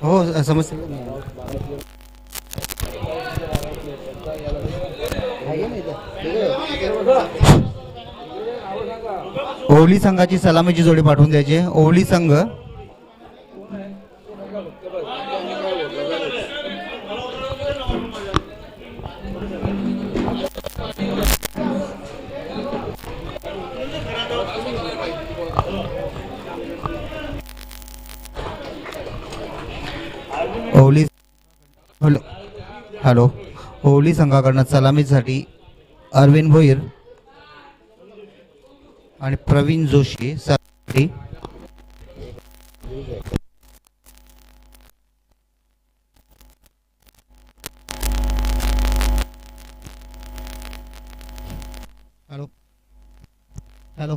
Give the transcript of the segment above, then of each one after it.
हो समजते. ओवली संघाची सलामीची जोडी पाठवून द्यायची. ओवली संघ ओवली हॅलो हॅलो ओवली संघाकडनं सलामीसाठी अरविंद भोईर आणि प्रवीण जोशी साठी. हॅलो हॅलो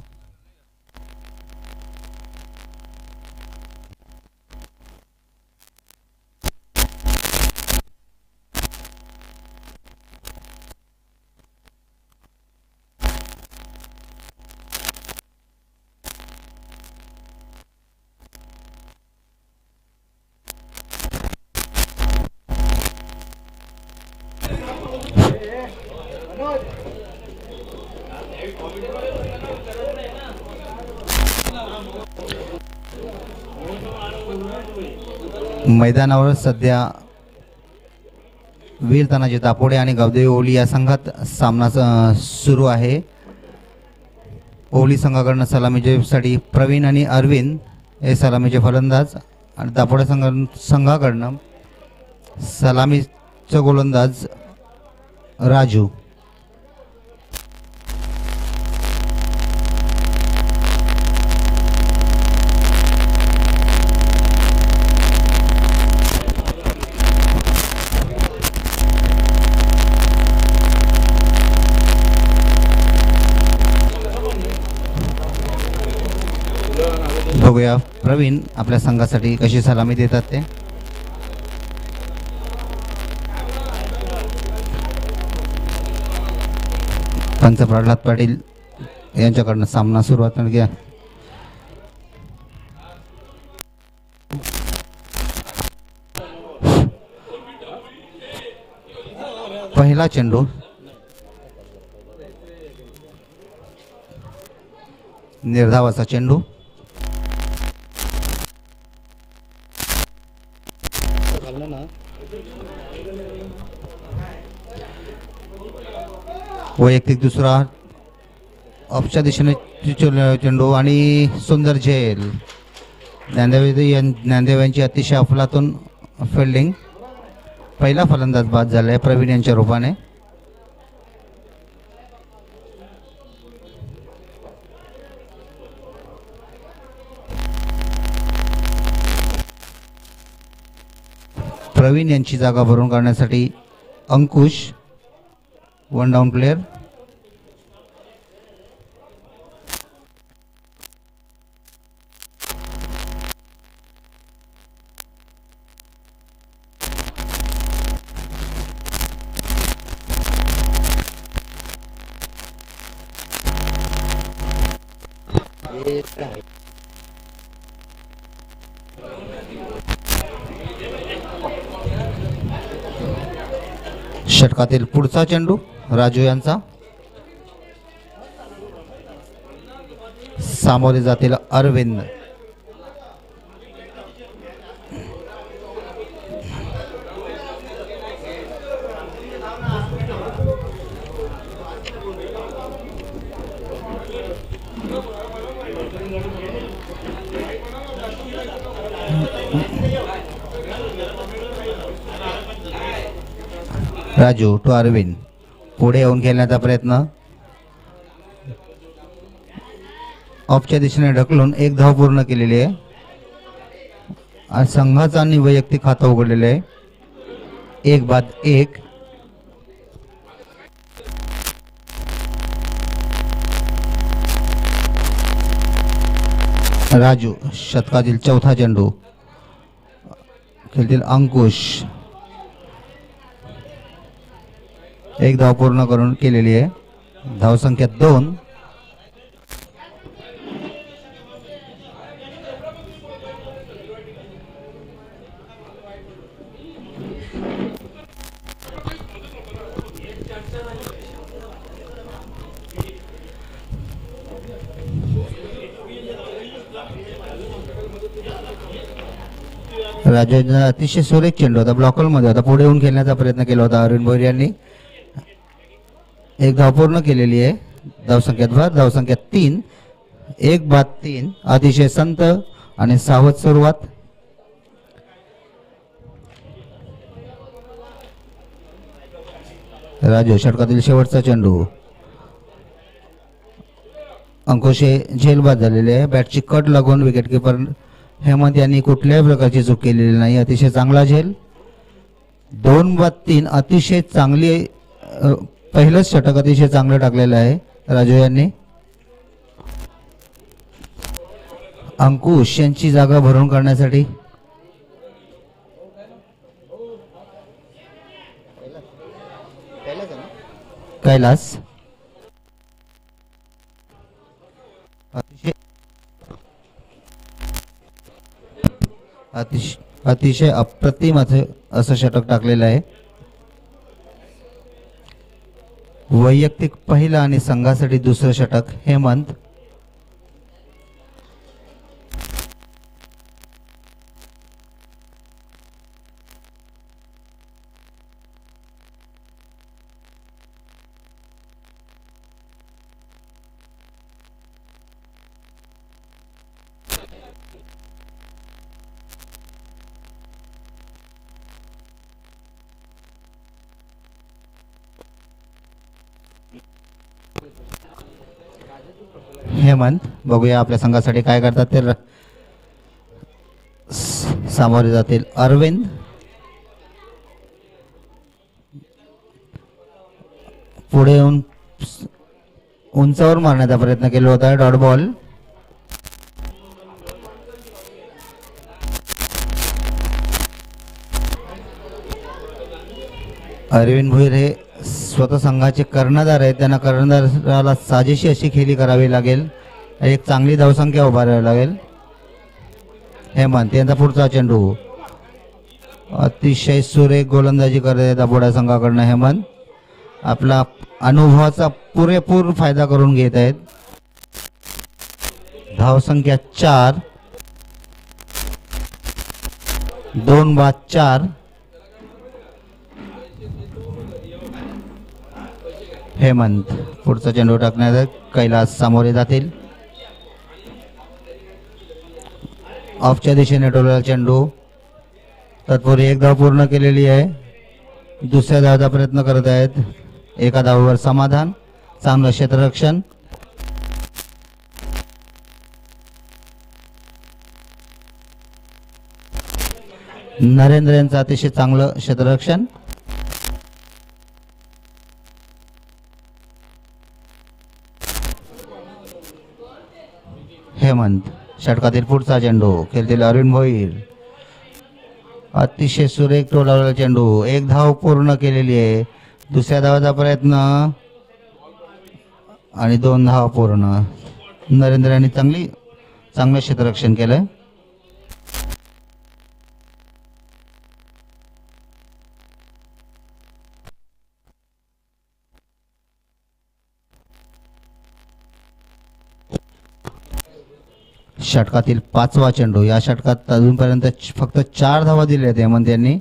मैदानावर सध्या वीर तानाजी दापोडे आणि गावदेवी ओवली या संघात सामना सुरू आहे. ओवली संघाकडनं सलामीसाठी प्रवीण आणि अरविंद हे सलामीचे फलंदाज आणि दापोडे संघाकडनं सलामीचा गोलंदाज राजू. बघूया प्रवीण आपल्या संघासाठी कशी सलामी देतात ते. पंच प्रल्हाद पाटील यांच्याकडनं सामना सुरुवात घ्या. पहिला चेंडू निर्धावाचा चेंडू. वैयक्तिक दुसरा ऑफच्या दिशेने चेंडू आणि सुंदर झेल. ज्ञानदेव यांची अतिशय अफलातून फिल्डिंग. पहिला फलंदाज बाद झाला आहे प्रवीण यांच्या रूपाने. प्रवीण यांची जागा भरून काढण्यासाठी अंकुश वन डाऊन प्लेयर. षटकातील पुढचा चेंडू राजू यांचा. सामोरे जातील अरविंद. राजू टू अरविंद. पुढे येऊन खेळण्याचा प्रयत्न. ऑफच्या दिशेने ढकलून एक धाव पूर्ण केलेली आहे आणि संघाचा आणि वैयक्तिक खातं उघडलेलं आहे. 1-1. राजू शतकातील चौथा चेंडू खेळतील अंकुश. एक धाव पूर्ण करून केलेली आहे. धावसंख्या 2. राजूने अतिशय सुरेख चेंडू होता, ब्लॉकरमध्ये होता, पुढे येऊन खेळण्याचा प्रयत्न केला होता अरविंद भोईर यांनी. एक धाव पूर्ण केलेली आहे. धावसंख्या 3, 1 बाद 3. अतिशय संत आणि सावध सुरुवात. राजू षटकातील शेवटचा चेंडू. अंकुशे झेलबाद झालेले आहे. बॅटची कट लागून विकेटकीपर हेमंत यांनी कुठल्याही प्रकारची चूक केलेली नाही. अतिशय चांगला झेल. 2 बाद 3. अतिशय चांगली पहिलंच षटक अतिशय चांगलं टाकलेलं आहे राजू यांनी. अंकुश यांची जागा भरून काढण्यासाठी कैलास अतिशय अप्रतिम असं षटक टाकलेलं आहे. वैयक्तिक पहिला आणि संघासाठी दुसरं षटक हेमंत. हेमंत बघूया आपल्या संघासाठी काय करतात ते. सामोरे जातील अरविंद. पुढे येऊन उंचावर मारण्याचा प्रयत्न केला होता. Dot ball. अरविंद भोईर हे स्वतः संघाचे कर्णधार आहेत. त्यांना कर्णधाराला साजेशी अशी खेळी करावी लागेल. एक चांगली धावसंख्या उभारावी लागेल. हेमंत यांचा पुढचा चेंडू. अतिशय सुरेख गोलंदाजी करत आहेत दापोडा संघाकडनं हेमंत. आपला अनुभवाचा पुरेपूर फायदा करून घेत आहेत. धावसंख्या 4. 2 बाद 4. हेमंत पुढचा चेंडू टाकण्याचा. कैलास सामोरे जातील. ऑफच्या दिशेने टोलला चेंडू. तत्पूर्वी एक धाव पूर्ण केलेली आहे. दुसऱ्या धावाचा प्रयत्न करत आहेत. एका धावावर समाधान. चांगलं क्षेत्ररक्षण. नरेंद्र यांचं अतिशय चांगलं क्षेत्ररक्षण. हेमंत षटकातील पुढचा चेंडू. खेळतील अरविंद भोईर. अतिशय सुरेख टोलावलेला चेंडू. एक धाव पूर्ण केलेली आहे. दुसऱ्या धावाचा प्रयत्न आणि 2 धाव पूर्ण. नरेंद्र यांनी चांगलं क्षेत्ररक्षण केलं. षटकातील 5वा चेंडू. या षटकात अजूनपर्यंत फक्त 4 धावा दिल्या आहेत हेमंत यांनी.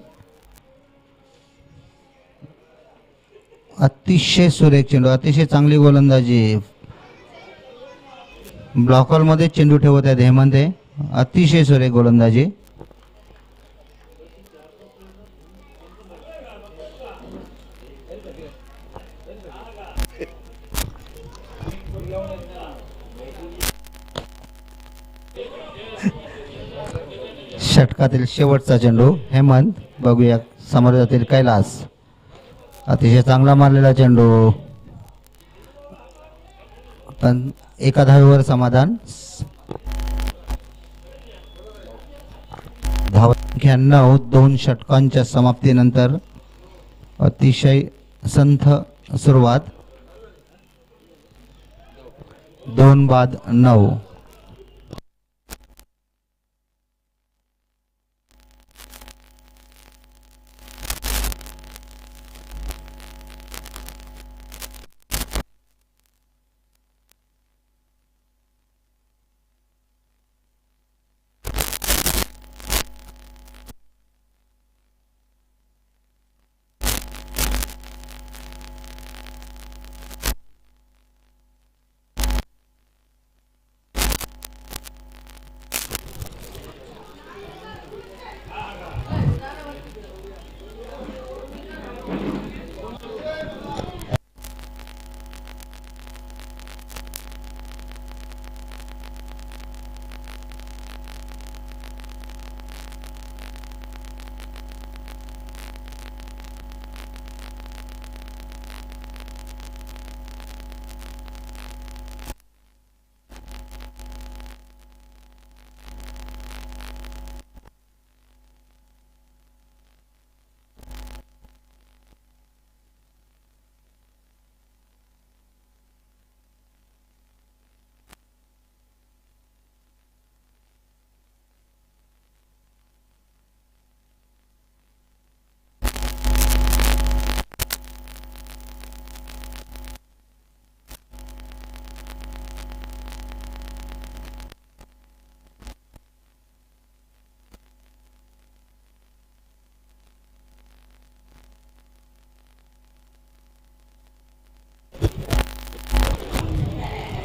अतिशय सुरेख चेंडू. अतिशय चांगली गोलंदाजी. ब्लॉकरमध्ये चेंडू ठेवत आहेत हेमंत हे. अतिशय सुरेख गोलंदाजी. षटकातील शेवटचा चेंडू. हेमंत बघूया समोर जातील कैलास. अतिशय चांगला मारलेला चेंडू. पण एका धावेवर समाधान. धावसंख्या 9. 2 षटकांच्या समाप्तीनंतर अतिशय संथ सुरुवात. 2 बाद 9.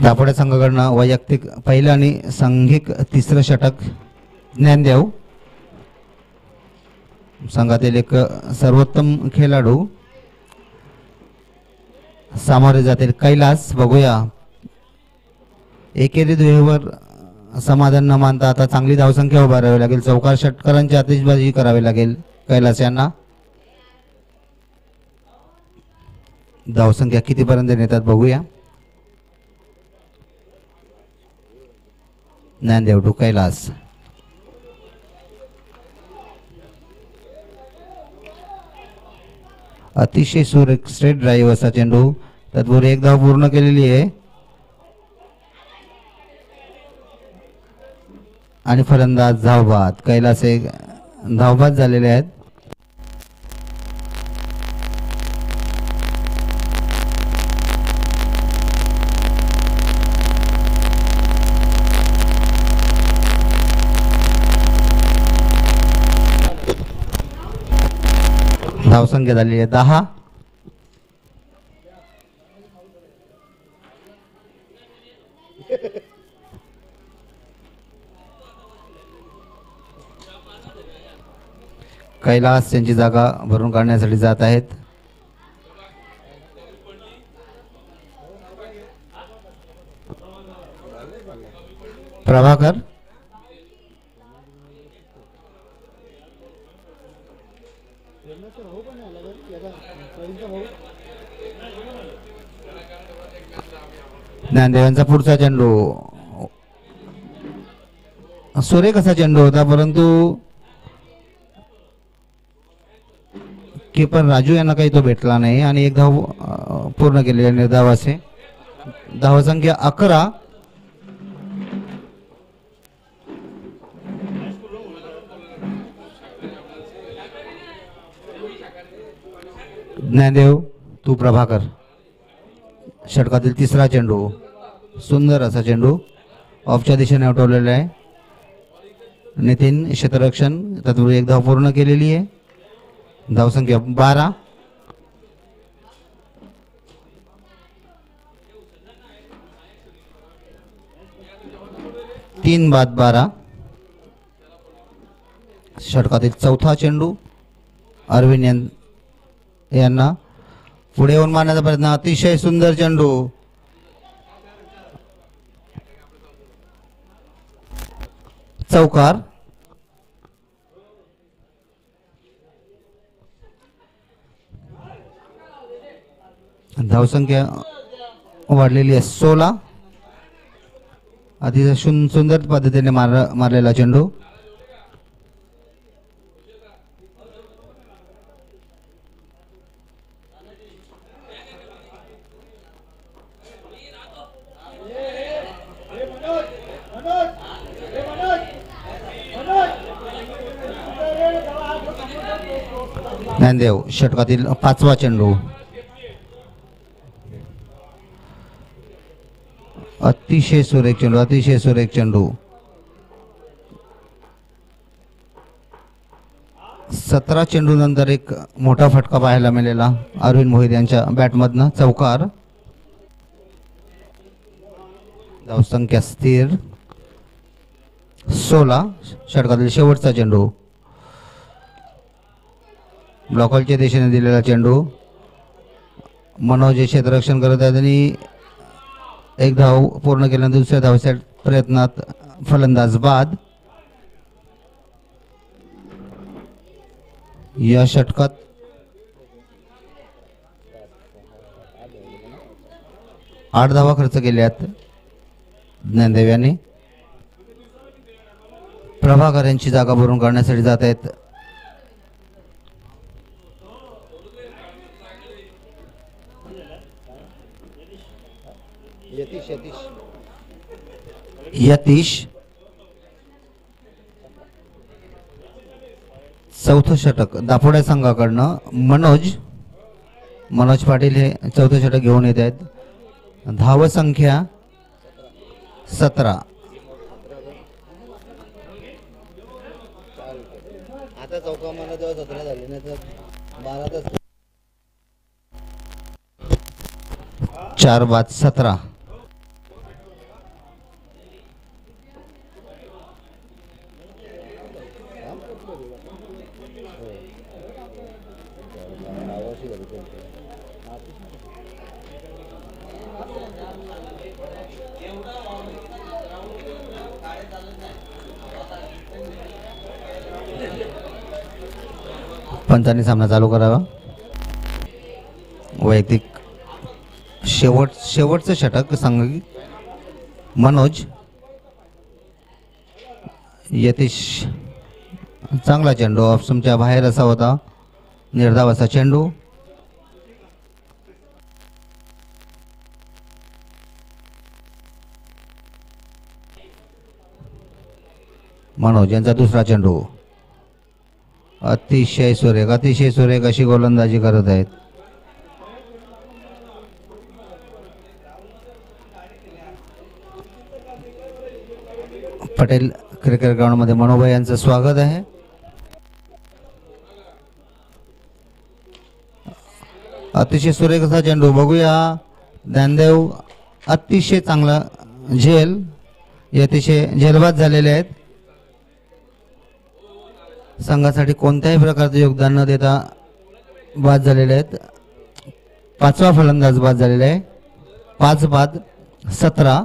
दापोडे संघाकडनं वैयक्तिक पहिलं आणि सांघिक तिसरं षटक ज्ञानदेव संघातील एक सर्वोत्तम खेळाडू सामोरे जातील कैलास. बघूया एकेरी दुहेरीवर समाधान न मानता आता चांगली धावसंख्या उभारावी लागेल. चौकार षटकारांची आतिषबाजी करावी लागेल कैलास यांना. धावसंख्या कितीपर्यंत नेतात बघूया. ज्ञानदेव टू कैलास. अतिशय सुरेख स्ट्रेट ड्राईव्ह असा चेंडू. तत्पूर्वी एक धाव पूर्ण केलेली आहे आणि फलंदाज धावबाद. कैलास एक धावबाद झालेले आहेत. धावसंख्या झालेली आहे 10. कैलास यांची जागा भरून काढण्यासाठी जात आहेत. प्रभाकर ज्ञानदेवांचा पुढचा चेंडू. सुरेख असा चेंडू होता परंतु कीपर राजू यांना काही तो भेटला नाही आणि एक धाव पूर्ण केलेली निर्धावाचे. धावसंख्या 11. ज्ञानदेव तू प्रभाकर. षटकातील तिसरा चेंडू. सुंदर असा चेंडू ऑफच्या दिशेने उठवलेला आहे. नितीन क्षेत्ररक्षण. तत्पूर्वी एक धाव पूर्ण केलेली आहे. धावसंख्या 12. तीन बाद 12. षटकातील चौथा चेंडू. अरविंद यांना पुढे येऊन मारण्याचा प्रयत्न. अतिशय सुंदर चेंडू. चौकार. धावसंख्या वाढलेली आहे 16. अतिशय सुंदर पद्धतीने मारलेला चेंडू. ज्ञानदेव षटकातील 5वा चेंडू. अतिशय सुरेख चेंडू. अतिशय सुरेख चेंडू. 17 चेंडू नंतर एक मोठा फटका पाहायला मिळाला अरविंद मोहित यांच्या बॅटमधनं. चौकार. धावसंख्या स्थिर 16. षटकातील शेवटचा चेंडू. ब्लॉकलच्या दिशेने दिलेला चेंडू. मनोज क्षेत्ररक्षण करत आहेत आणि एक धाव पूर्ण केल्यानंतर दुसऱ्या धावच्या प्रयत्नात फलंदाज बाद. या षटकात 8 धावा खर्च केल्यात ज्ञानदेव यांनी. प्रभाकर यांची जागा भरून काढण्यासाठी जात आहेत. यतीश. चौथं षटक दापोडे संघाकडनं मनोज पाटील हे चौथं षटक घेऊन येत आहेत. धावसंख्या 17. आता चौका मला जेव्हा 17 झाले नाही तर 12 4 बाद 17. पंचांनी सामना चालू करावा. वैयक्तिक शेवटचं षटक संघ मनोज यतीश. चांगला चेंडू ऑप्शनच्या बाहेर असा होता. निर्धावाचा चेंडू. मनोज यांचा दुसरा चेंडू. अतिशय सुरेख अशी गोलंदाजी करत आहेत. पटेल क्रिकेट ग्राउंडमध्ये मनोभाई यांचं स्वागत आहे. अतिशय सुरेख असा चेंडू. बघूया ज्ञानदेव अतिशय चांगला झेल. अतिशय झेलबाद झालेले आहेत. संघासाठी कोणत्याही प्रकारचे योगदान न देता बाद झालेले आहेत. पाचवा फलंदाज बाद झालेला आहे. 5 बाद 17.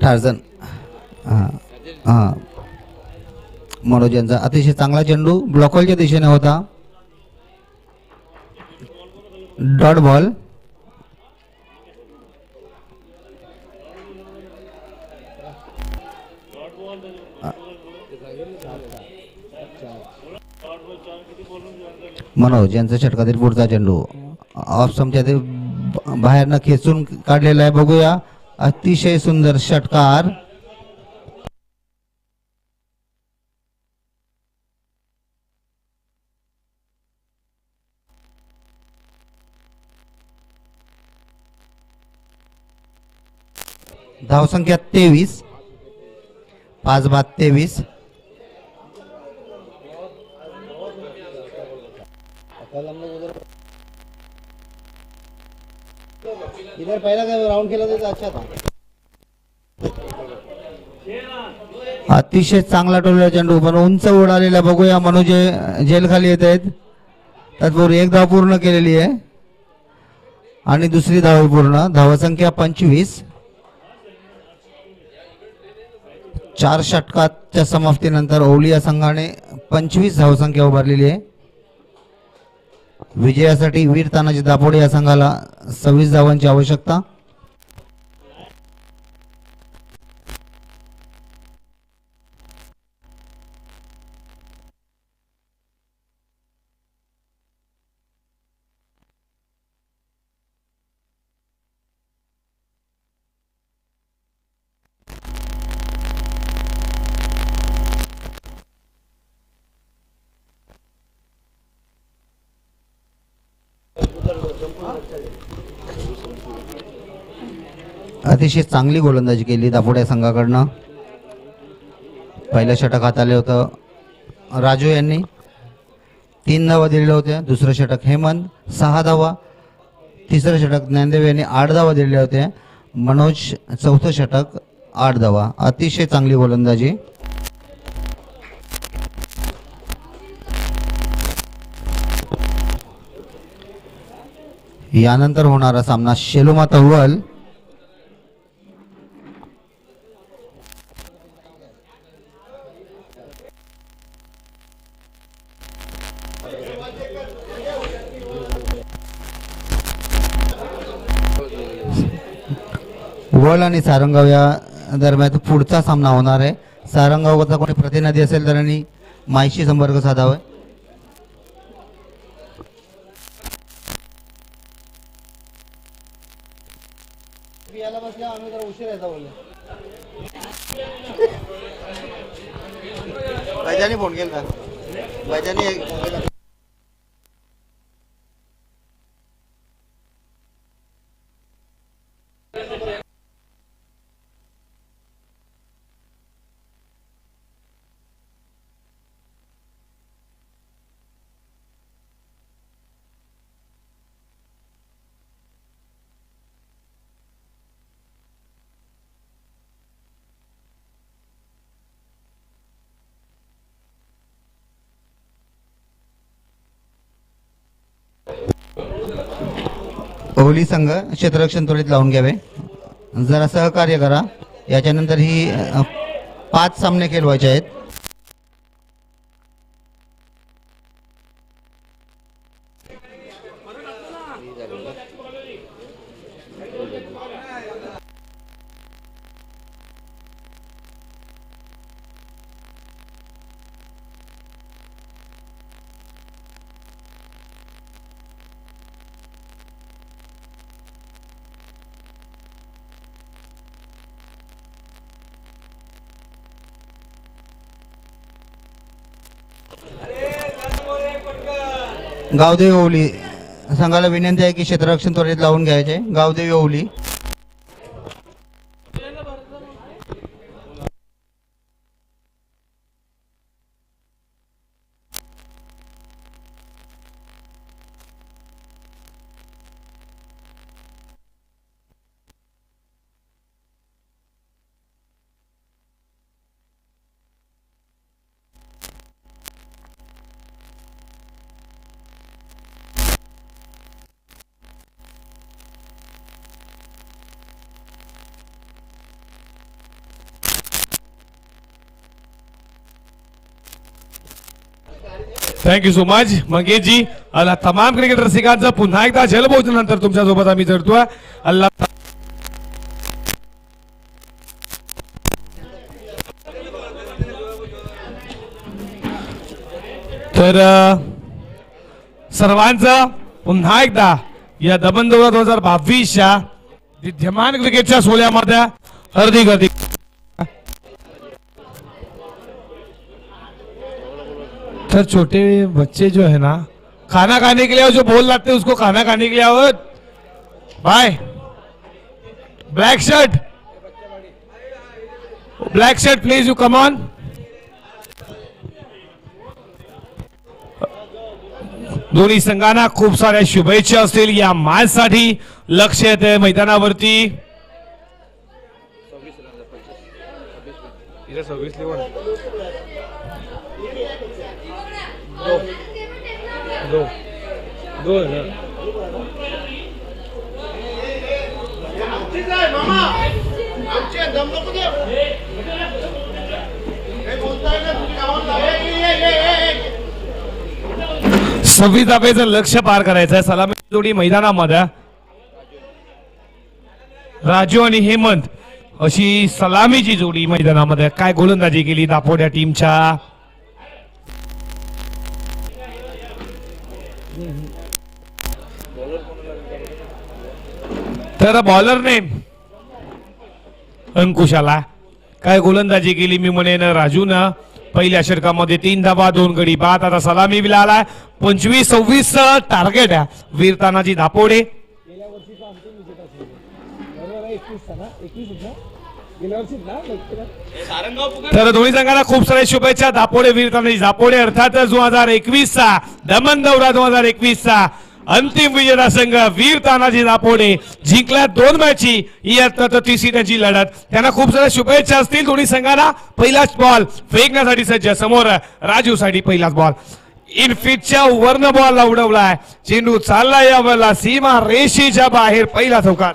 टार्झन. मनोज यांचा अतिशय चांगला चेंडू ब्लॉकवलच्या दिशेने होता. Dot ball. मनोज यांचा षटकातील पुढचा चेंडू ऑफ स्टंपच्या बाहेरनं खेचून काढलेला आहे. बघूया अतिशय सुंदर षटकार. धावसंख्या 23. 5 बाद 23. इधर पहिला राउंड खेळला तर अच्छा था. अतिशय चांगला टोलला चेंडू पण उंच उडालेला. बघूया मनोज जेल खाली येत आहेत. तत्पूर्वी एक धाव पूर्ण केलेली आहे आणि दुसरी धाव पूर्ण. धावसंख्या 25. 4 षटकाच्या समाप्तीनंतर ओवली या संघाने 25 धावसंख्या उभारलेली आहे. विजयासाठी वीर तानाजी दापोडे या संघाला 26 धावांची आवश्यकता. अतिशय चांगली गोलंदाजी केली दापोडे संघाकडनं. पहिलं षटक हाताले होतं राजू यांनी. 3 धावा दिलेल्या होत्या. दुसरं षटक हेमंत 6 धावा. तिसरं षटक ज्ञानदेव यांनी 8 धावा दिलेल्या होत्या. मनोज चौथं षटक 8 धावा. अतिशय चांगली गोलंदाजी. यानंतर होणारा सामना शेलोमा तव्वल वल आणि सारंगाव या दरम्यान पुढचा सामना होणार आहे. सारंगावचा कोणी प्रतिनिधी असेल तर त्यांनी माईशी संपर्क साधावा. वैजानी फोन केला. वैजानी ओवली संघ क्षेत्ररक्षण त्वरित लावून घ्यावे. जरा सहकार्य करा. याच्यानंतर ही 5 सामने खेळवायचे आहेत. गावदेवी ओवली संघाला विनंती आहे की क्षेत्ररक्षण त्वरित लावून घ्यायचे. Gavdevi Ovali. Thank you so much Mangesh ji. अल्लाह तमाम क्रिकेट रसिकांचं पुन्हा एकदा जलभोजनानंतर तुमच्या सोबत आम्ही जडतोय. अल्लाह तर सर्वांचं पुन्हा एकदा या दबंगदौरा 2022च्या विद्यमान क्रिकेटच्या सोहळ्यामध्ये हार्दिक तो छोटे बच्चे जो है ना खाना खाने के लिए जो बोल लाते हैं उसको खाना खाने के लिए आओ bye. Black shirt please you come on. दोन्ही संघांना खूप साऱ्या शुभेच्छा असतील या मॅच साठी. लक्ष येते मैदानावरती. दो है ना. सव्वीस धाब्याचं लक्ष पार करायचं आहे. सलामी जोडी मैदानामध्ये राजू आणि हेमंत अशी सलामीची जोडी मैदानामध्ये. काय गोलंदाजी केली दापोड्या टीमच्या. तर बॉलरने अंकुशाला काय गोलंदाजी केली मी म्हणेन. राजून पहिल्या षटकामध्ये 3 धावा 2 गडी बाद. आता सलामी विला आलाय. 25-26 टार्गेट आहे. वीर तानाजी दापोडे. तर दोन्ही संघाला खूप साऱ्या शुभेच्छा. दापोडे वीर तानाजी दापोडे अर्थातच 2021चा दमन दौरा 2021चा अंतिम विजेता संघ वीर तानाजी दापोडे जिंकल्या 2 मॅची. इयत्ता तिसरी त्यांची लढत. त्यांना खूप साऱ्या शुभेच्छा असतील दोन्ही संघांना. पहिलाच बॉल फेकण्यासाठी सज्ज. समोर राजू साठी पहिलाच बॉल इनफिटच्या वर्ण बॉल उडवलाय. चेंडू चालला यावला सीमा रेषेच्या बाहेर. पहिला चौकार.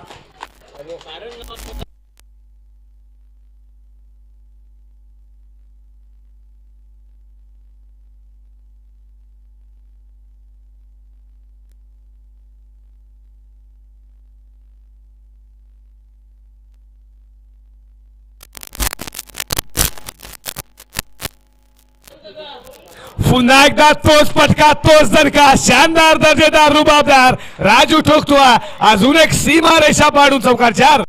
पुन्हा एकदा तोच पटका तोच दणका. शानदार दर्जेदार रुबाबदार राजू ठोकतोय. अजून एक सीमा रेषा पाडून चौकार 4.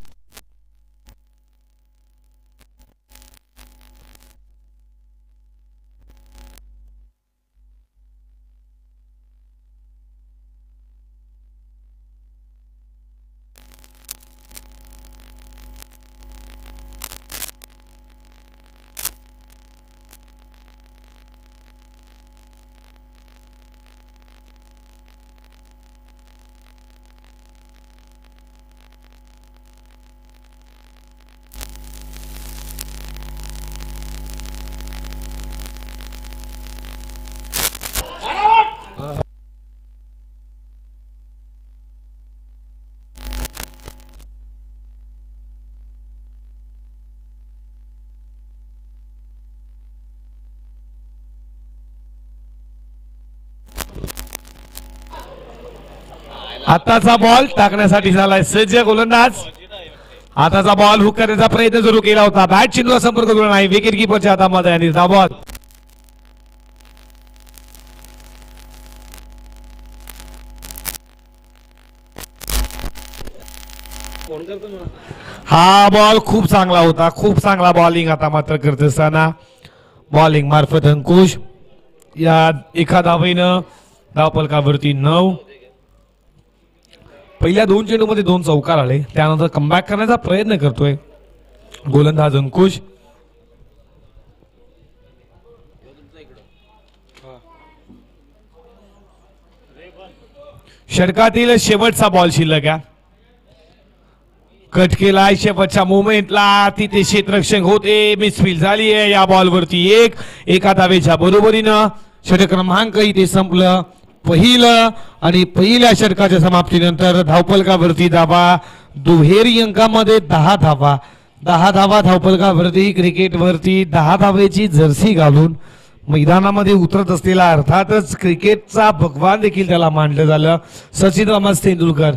आताचा बॉल टाकण्यासाठी झालाय सज्ज गोलंदाज. आताचा बॉल हुक करण्याचा प्रयत्न सुरू केला होता. बॅट चेंडूला संपर्क करून नाही. विकेट किपरच्या हातामध्ये आणि हा बॉल हा बॉल खूप चांगला होता. खूप चांगला बॉलिंग आता मात्र करत असताना बॉलिंग मार्फत अंकुश या एका धावेनं धावफलकावरती 9. पहिल्या 2 चेंडूमध्ये 2 चौकार आले. त्यानंतर कमबॅक करण्याचा प्रयत्न करतोय गोलंदाज अंकुश. षटकातील शेवटचा बॉल शिल्लक आहे. कट केलाय शेवटच्या मोमेंटला. तिथे क्षेत्ररक्षक होते. मिसफील झाली आहे. या बॉलवरती एका धावेच्या बरोबरीनं षटक क्रमांक इथे संपलं. पहिलं आणि पहिल्या षटकाच्या समाप्तीनंतर धावफलकावरती धावा दुहेरी अंकामध्ये 10 धावा. 10 धावा धावफलकावरती क्रिकेटवरती 10 धावेची जर्सी घालून मैदानामध्ये उतरत असलेला अर्थातच क्रिकेटचा भगवान देखील त्याला मानलं झालं सचिन रमेश तेंडुलकर.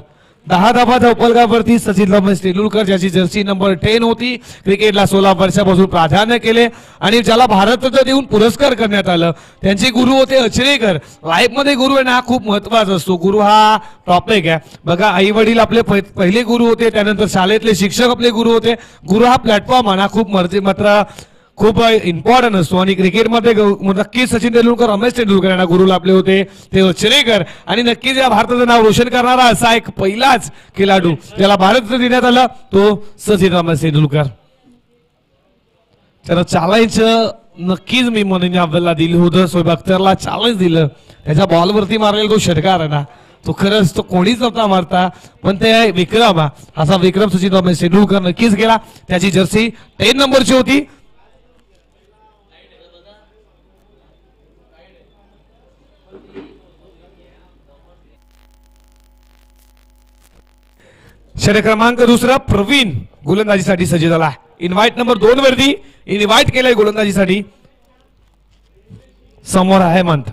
10 धावा धावफलकावरती सचिन रमेश तेंडुलकर ज्याची जर्सी नंबर 10 होती. क्रिकेटला 16 वर्षापासून प्राधान्य केले आणि ज्याला भारतरत्न देऊन पुरस्कार करण्यात आलं. त्यांचे गुरु होते अचरेकर. लाईफ मध्ये गुरु आहे ना खूप महत्वाचा असतो. गुरु हा टॉपिक आहे बघा. आई वडील आपले पहिले गुरु होते. त्यानंतर शाळेतले शिक्षक आपले गुरु होते. गुरु हा प्लॅटफॉर्म आहे ना खूप मात्र खूप इम्पॉर्टंट असतो. आणि क्रिकेटमध्ये नक्कीच सचिन तेंडुलकर रमेश तेंडुलकर यांना गुरु लाभले होते ते अचरेकर. आणि नक्कीच या भारताचं नाव रोशन करणारा असा एक पहिलाच खेळाडू ज्याला भारतरत्न देण्यात आलं तो सचिन रमेश तेंडुलकर. त्याला चालायचं नक्कीच मी म्हणून आपल्याला दिलं होतं. शोएब अख्तरला चॅलेंज दिलं. त्याच्या बॉलवरती मारलेला तो षटकार आहे ना तो खरंच तो कोणीच नव्हता मारता. पण ते विक्रम असा विक्रम सचिन रमेश तेंडुलकर नक्कीच गेला. त्याची जर्सी 10 नंबरची होती. षटक क्रमांक 2 प्रवीण गोलंदाजीसाठी सज्ज झाला. इन्व्हाइट नंबर 2 वरती इन्व्हाइट केलंय गोलंदाजीसाठी. समोर आहे हेमंत.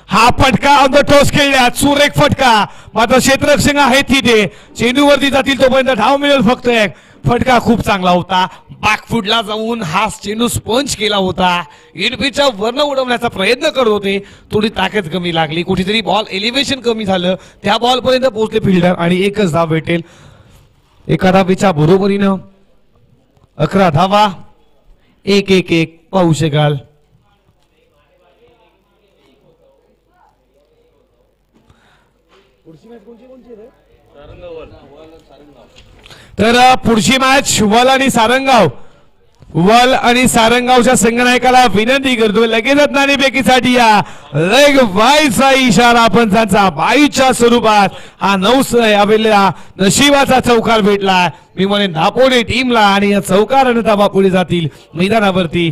हा फटका ऑन द टॉस खेळला. सुरेख फटका. मात्र क्षेत्ररक्षक आहे तिथे. चेंडूवरती जातील तोपर्यंत धाव मिळेल फक्त एक. फटका खूप चांगला होता. बॅकफुटला जाऊन हा चेंडू स्पंज केला होता. इडपीच्या वर्ण उडवण्याचा प्रयत्न करत होते. थोडी ताकद कमी लागली. कुठेतरी बॉल एलिव्हेशन कमी झालं. त्या बॉल पर्यंत पोहोचले फिल्डर आणि एकच धाव भेटेल. एका धावेच्या बरोबरीनं 11 धावा. 1-1-1 पाहू शकाल. तर पुढची मॅच वल आणि सारंगाव. वल आणि सारंगावच्या संघनायकाला विनंती करतोय लगेचच नाणेफेकीसाठी या. लेग वाईचा इशारा पंचांचा बाईच्या स्वरूपात हा 9 यावेळेला नशिबाचा चौकार भेटला मी म्हणेन दापोडे टीमला. आणि या चौकाराने धावा पुढे जातील मैदानावरती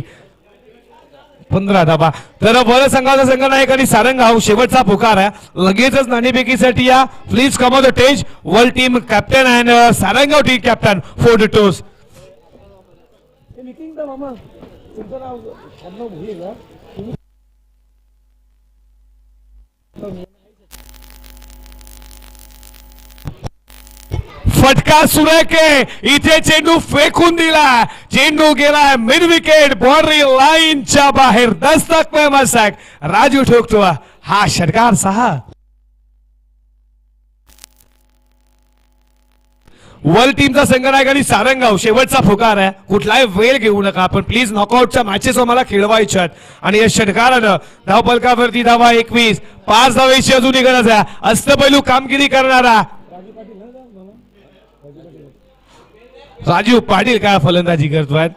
15 धावा. तर वल संघाचा संघनायक आणि सारंगाव शेवटचा पुकार आहे. लगेचच नाणेफेकीसाठी या. Please come on the stage. वल team captain and Sarangaon team captain for the toss. फटका सुरेख आहे. इथे चेंडू फेकून दिला. चेंडू गेला मिड विकेट बाउंड्री लाईनच्या बाहेर. दस्तक में मसक राजू ठोकतो हा षटकार 6. वल टीमचा संघनायक आणि सारंगाव शेवटचा पुकार आहे. कुठलाही वेळ घेऊ नका पण प्लीज नॉकआउटच्या मॅचेस आम्हाला खेळवायच्यात. आणि या षटकारानं धावफलकावरती धावा 21. 5 धावेची अजूनही गरज आहे. अष्टपैलू कामगिरी करणारा राजीव पाटील काय फलंदाजी करतोय.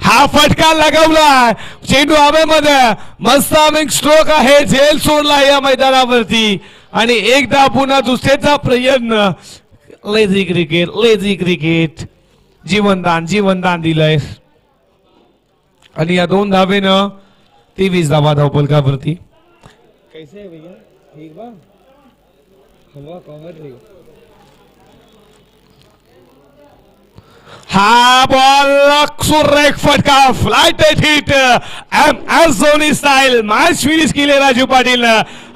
हा फटका लगावला. चेंडू हवेमध्ये मस्त स्ट्रोक आहे. झेल सोडला या मैदानावरती. आणि एकदा पुन्हा दुसऱ्याचा प्रयत्न. लेझी क्रिकेट जीवनदान दिलंय. आणि या 2 धावेनं 23 धावा धावफलकावरती. कैसे है भैया ठीक बा हा बॉल सुरेख फटका flight hit S Dhoni style match finish केले राजू पाटील.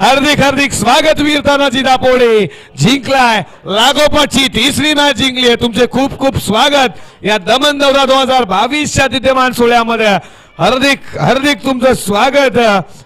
हार्दिक हार्दिक स्वागत वीर तानाजी दापोडे. जिंकलाय लागोपाठची तिसरी मॅच जिंकली आहे. तुमचे खूप खूप स्वागत या दमन दौरा 2022च्या विद्यमान सोहळ्यामध्ये. हार्दिक हार्दिक तुमचं स्वागत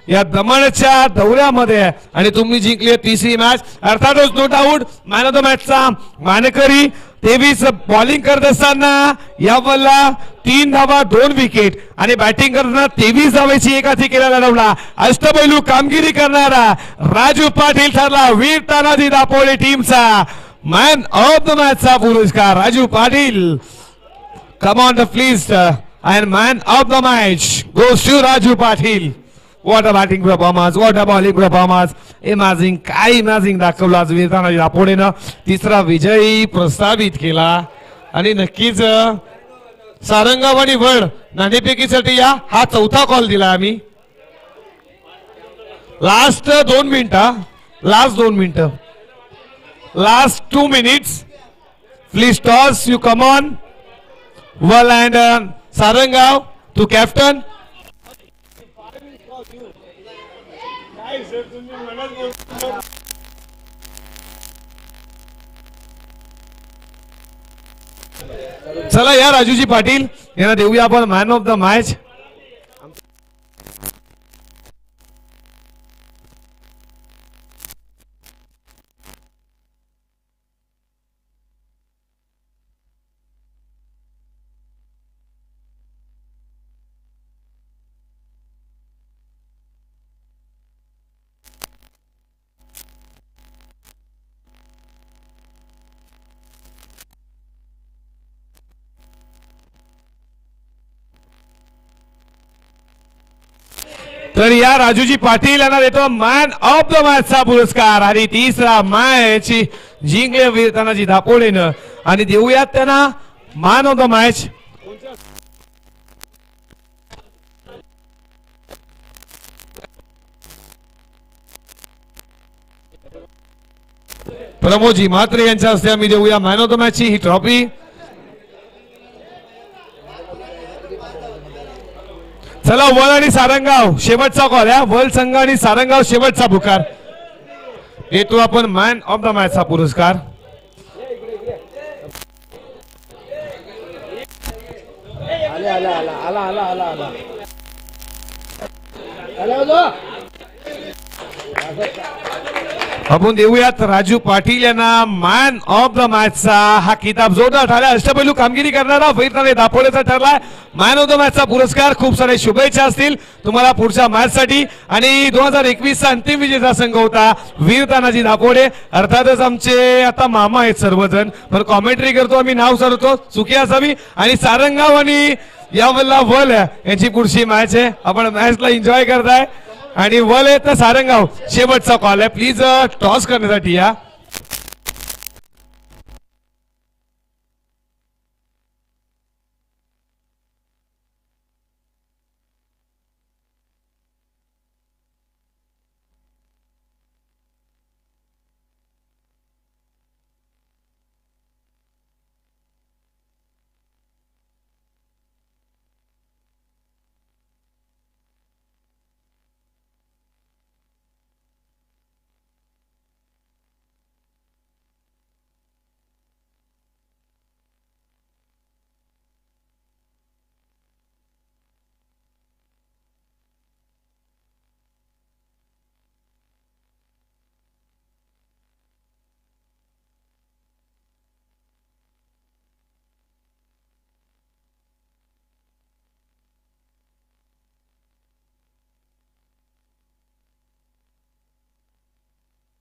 या दमणच्या दौऱ्यामध्ये. आणि तुम्ही जिंकली तिसरी मॅच. अर्थातच no doubt man of the मॅचचा मानकरी. 23 बॉलिंग करत असताना यावरला 3 धावा 2 विकेट आणि बॅटिंग करताना 23 धावेची एकाठी केलेला लढवला. अष्टपैलू कामगिरी करणारा राजू पाटील ठरला वीर तानाजी दापोडे टीमचा मॅन ऑफ द मॅचचा पुरस्कार. राजू पाटील कम on the please and man of the match goes to Raju Patil. What a batting performance, what a bowling performance. Amazing, काय amazing दाखवला आज वीर तानाजी दापोडेनं. तिसरा विजयी प्रस्तावित केला आणि नक्कीच सारंगाव आणि वड नाणेफेकीसाठी या हा चौथा कॉल दिला आम्ही. लास्ट 2 मिनिटं last 2 minutes. Please toss, you come on. Well and Sarangav to captain. चला या राजूजी पाटील यांना देऊया आपण मॅन ऑफ द मॅच. तर या राजूजी पाटील यांना देतो मॅन ऑफ द मॅचचा पुरस्कार. आणि तिसरा मॅच जिंकले वीर तानाजी दापोडेनं आणि देऊयात त्यांना man of the match. Pramodji Mhatre यांच्या हस्ते आम्ही देऊया मॅन ऑफ द मॅचची ही ट्रॉफी. चला वल आणि सारंगाव शेवटचा कॉल आहे. वल संघ आणि सारंगाव शेवटचा पुकार देतो आपण मॅन ऑफ द मॅचचा पुरस्कार. आपण देऊयात राजू पाटील यांना मॅन ऑफ द मॅचचा हा किताब. जोरदार ठरला. अष्टपैलू कामगिरी करणारा वीर तानाजी दापोडेचा ठरला मॅन ऑफ द मॅचचा पुरस्कार. खूप सारे शुभेच्छा असतील तुम्हाला पुढच्या मॅच साठी. आणि 2021चा अंतिम विजेता संघ होता वीर तानाजी दापोडे. अर्थातच आमचे आता मामा आहेत सर्वजण पण कॉमेंट्री करतो आम्ही नाव सरतो चुकी असावी. आणि सारंगाव आणि यावरला वल यांची पुढची मॅच आहे. आपण मॅचला एन्जॉय करताय आणि वल येत सारंगाव शेवटचा कॉल आहे. प्लीज टॉस करण्यासाठी या.